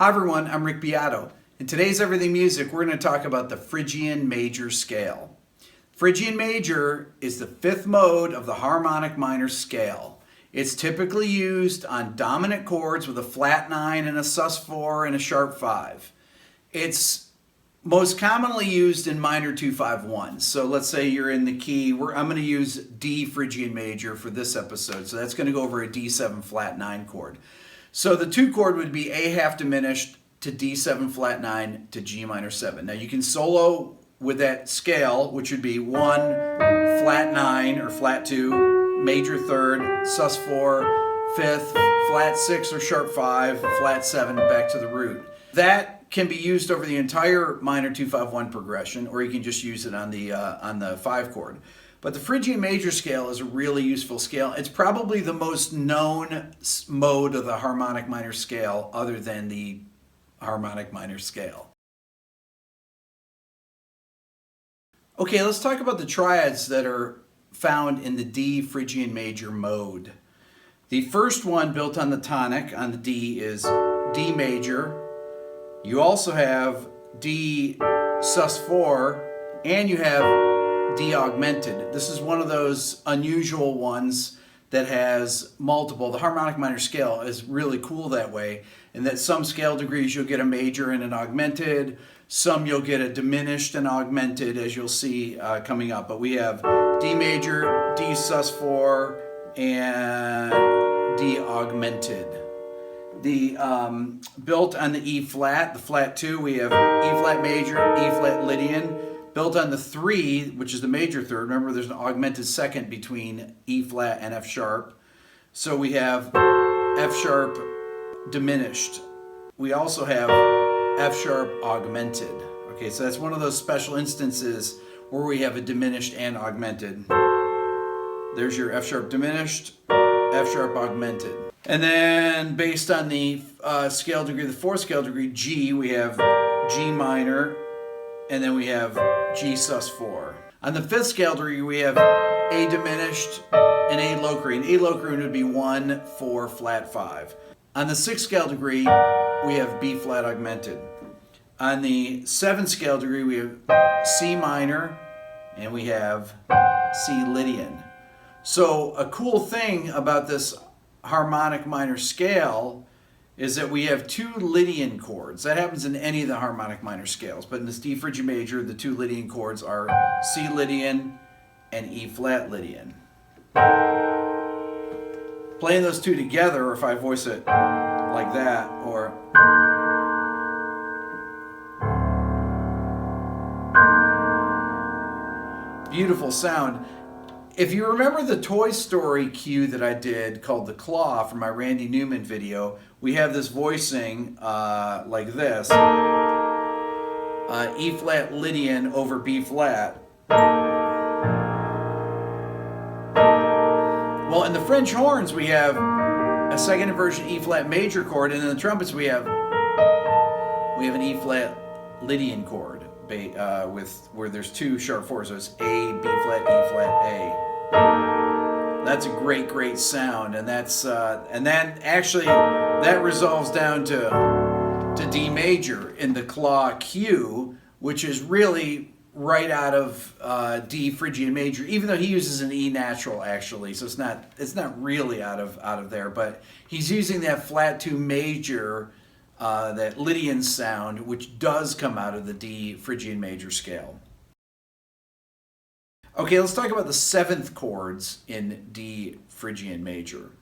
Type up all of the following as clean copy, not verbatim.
Hi everyone, I'm Rick Beato. In today's Everything Music, we're going to talk about the Phrygian Major Scale. Phrygian Major is the fifth mode of the Harmonic Minor Scale. It's typically used on dominant chords with a flat 9 and a sus4 and a sharp 5. It's most commonly used in minor 2-5-1. So let's say you're in the key, I'm going to use D Phrygian Major for this episode. So that's going to go over a D7 flat 9 chord. So the 2 chord would be A half diminished to D7 flat 9 to G minor 7. Now you can solo with that scale, which would be 1 flat 9 or flat 2, major 3rd, sus4, 5th, flat 6 or sharp 5, flat 7, back to the root. That can be used over the entire minor 2-5-1 progression, or you can just use it on the 5 chord. But the Phrygian Major Scale is a really useful scale. It's probably the most known mode of the Harmonic Minor Scale other than the Harmonic Minor Scale. Okay, let's talk about the triads that are found in the D Phrygian Major Mode. The first one built on the tonic on the D is D major. You also have D sus4 and you have D augmented. This is one of those unusual ones that has multiple. The Harmonic Minor Scale is really cool that way, in that some scale degrees you'll get a major and an augmented, some you'll get a diminished and augmented, as you'll see coming up. But we have D major, D sus4, and D augmented. The built on the E flat, the flat 2, we have E flat major, E flat Lydian. Built on the 3, which is the major 3rd. Remember, there's an augmented second between E flat and F sharp. So we have F sharp diminished. We also have F sharp augmented. Okay, so that's one of those special instances where we have a diminished and augmented. There's your F sharp diminished, F sharp augmented. And then based on the scale degree, the 4th scale degree, G, we have G minor, and then we have G sus4. On the 5th scale degree, we have A diminished and A lochrine. A lochrine would be 1, 4, flat 5. On the 6th scale degree, we have B flat augmented. On the 7th scale degree, we have C minor and we have C Lydian. So a cool thing about this Harmonic Minor Scale is that we have 2 Lydian chords. That happens in any of the Harmonic Minor Scales, but in this D Phrygian Major, the 2 Lydian chords are C Lydian and E flat Lydian. Playing those 2 together, or if I voice it like that, or beautiful sound. If you remember the Toy Story cue that I did called The Claw from my Randy Newman video, we have this voicing like this. E flat Lydian over B flat. Well, in the French horns we have a second inversion E flat major chord, and in the trumpets we have an E flat Lydian chord where there's 2 sharp 4s, so it's A, B flat, E flat, A. That's a great sound, and that's and then actually that resolves down to D major in the claw cue, which is really right out of D Phrygian Major, even though he uses an E natural actually, so it's not really out of there, but he's using that flat 2 major, that Lydian sound, which does come out of the D Phrygian Major Scale. Okay, let's talk about the 7th chords in D Phrygian Major.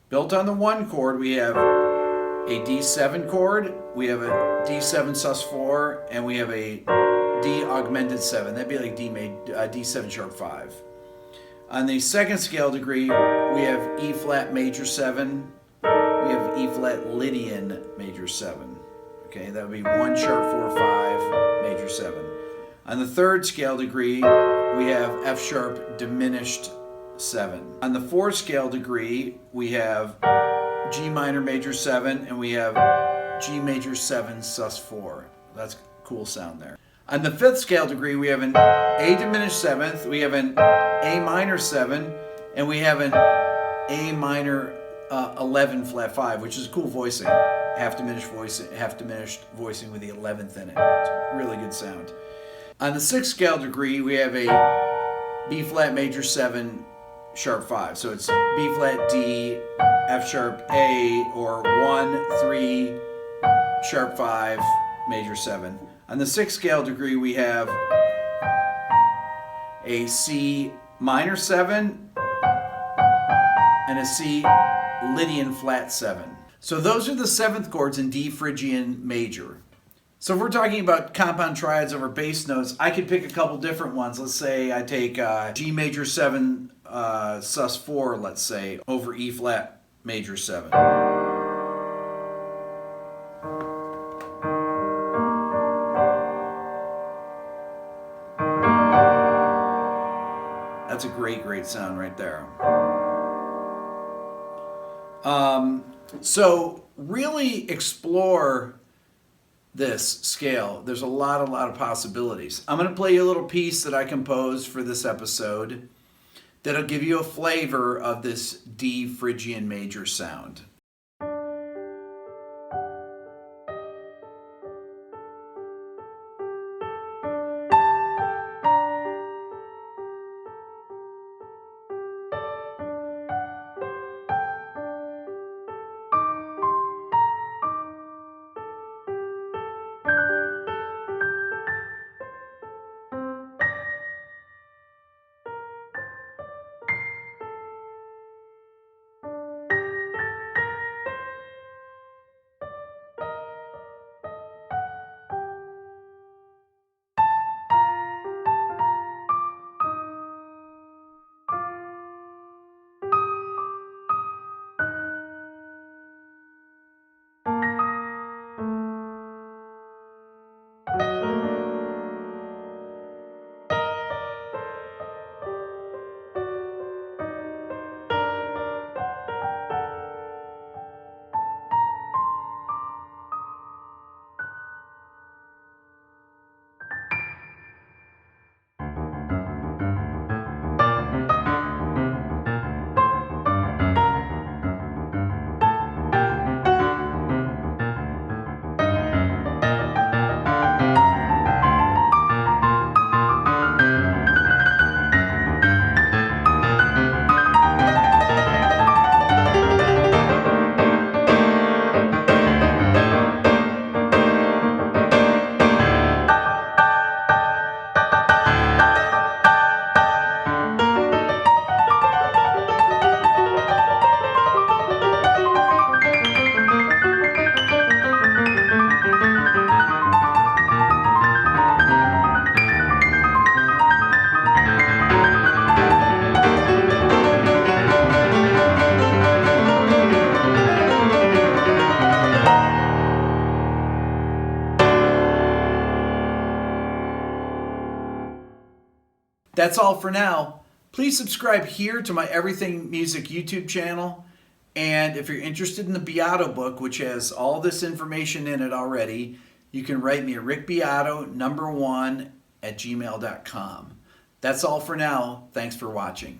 Built on the 1 chord, we have a D7 chord, we have a D7 sus4, and we have a D augmented 7. That'd be like D7 sharp 5. On the 2nd scale degree, we have E flat major 7, we have E flat Lydian major 7. Okay, that would be 1 sharp 4 5 major 7. On the 3rd scale degree, we have F sharp diminished 7. On the 4th scale degree, we have G minor major 7 and we have G major 7 sus4. That's a cool sound there. On the 5th scale degree, we have an A diminished 7th, we have an A minor 7, and we have an A minor 11 flat 5, which is cool voicing. half diminished voicing with the 11th in it. It's a really good sound. On the 6th scale degree, we have a B flat major 7 sharp 5. So it's B flat D, F sharp A, or 1 3 sharp 5 major 7. On the 6th scale degree, we have a C minor 7 and a C Lydian flat 7. So those are the 7th chords in D Phrygian Major. So if we're talking about compound triads over bass notes, I could pick a couple different ones. Let's say I take G major 7 sus 4, let's say, over E flat major 7. That's a great, great sound right there. So really explore this scale. There's a lot of possibilities. I'm going to play you a little piece that I composed for this episode that'll give you a flavor of this D Phrygian Major sound. That's all for now. Please subscribe here to my Everything Music YouTube channel. And if you're interested in the Beato book, which has all this information in it already, you can write me at rickbeato1@gmail.com. That's all for now. Thanks for watching.